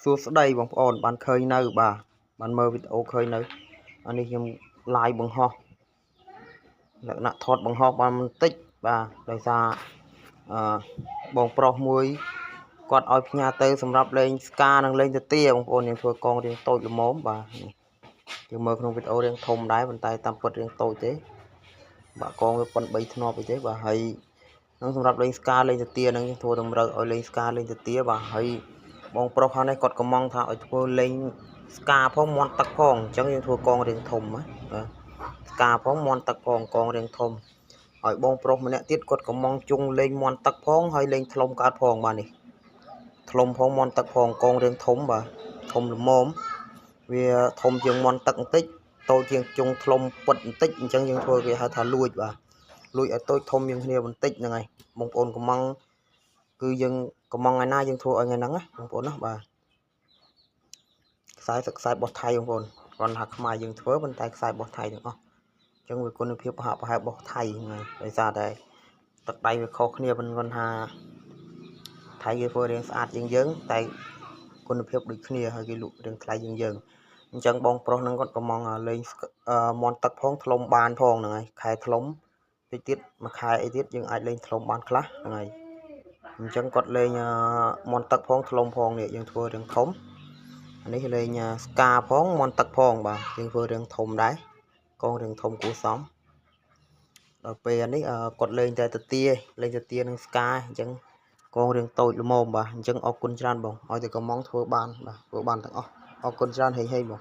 សួស្តីបងប្អូនបានឃើញនៅបានមើលវីដេអូឃើញនៅអានេះខ្ញុំ live បង្ហោះលក្ខណៈថតបង្ហោះបានបន្តិចបាទដោយសារបងប្រុសមួយគាត់ឲ្យផ្ញើទៅសម្រាប់លេងស្កានិងលេងទៅទាបងប្អូនយើងធ្វើកងរៀងតូចល្មមបាទយើងមើលក្នុងវីដេអូរៀងធំដែរប៉ុន្តែតាមពិតរៀងតូចទេបាទកងវាប៉ុន3ធ្នាប់អីទេបាទហើយនឹងសម្រាប់លេងស្កាលេងទៅទានឹងយើងធ្វើតម្រូវឲ្យលេងស្កាលេងទៅទាបាទហើយបងប្រុសខាងនេះគាត់កំងថាឲ្យធ្វើលេងស្កាផងមន់ទឹកផងអញ្ចឹងយើងធ្វើកងរៀងធំណាបាទស្កាផងមន់ទឹកផងកងរៀងធំឲ្យបងប្រុសម្នាក់ទៀតគាត់កំងជុងលេងមន់ទឹកផងហើយលេងថ្លុំកើតផងបាទនេះថ្លុំផងមន់ទឹកផងកងរៀងធំបាទធំល្មមវាធំជាងមន់ទឹកបន្តិចតូចជាងជុងថ្លុំពុតបន្តិចអញ្ចឹងយើងធ្វើគេហៅថាលួចបាទលួចឲ្យតូចធំជាងគ្នាបន្តិចហ្នឹងហើយបងប្អូនកំងគឺយើងកំងថ្ងៃណាយើងធ្វើឲ្យថ្ងៃហ្នឹងណាបងប្អូនណាបាទខ្សែបោះថៃបងប្អូនគាត់ថាខ្មែរយើងធ្វើប៉ុន្តែខ្សែបោះថៃទាំងអស់អញ្ចឹងវាគុណភាពប្រហែលបោះថៃហ្នឹងដោយសារតែទឹកដៃវាខុសគ្នាប៉ុន្តែគាត់ថាថៃគេធ្វើរៀងស្អាតជាងយើងតែគុណភាពដូចគ្នាហើយគេលក់រៀងថ្លៃជាងយើងអញ្ចឹងបងប្រុសហ្នឹងគាត់កំងលេងមន់ទឹកផងថ្លុំបានផងហ្នឹងហើយខែថ្លុំតិចទៀតមួយខែអីទៀតយើងអាចលេងថ្លុំបានខ្លះហ្នឹងហើយអញ្ចឹងគាត់លេងមន់ទឹកផងថ្លុំផងនេះយើងធ្វើរឿងធំនេះលេងស្កាផងមន់ទឹកផងបាទយើងធ្វើរឿងធំដែរកងរឿងធំគួរសមដល់ពេលនេះគាត់លេងតែទៅទាលេងទៅទានឹងស្កាអញ្ចឹងកងរឿងតូចល្មមបាទអញ្ចឹងអរគុណច្រើនបងឲ្យតែកំងធ្វើបានបាទធ្វើបានទាំងអស់អរគុណច្រើនហេងបង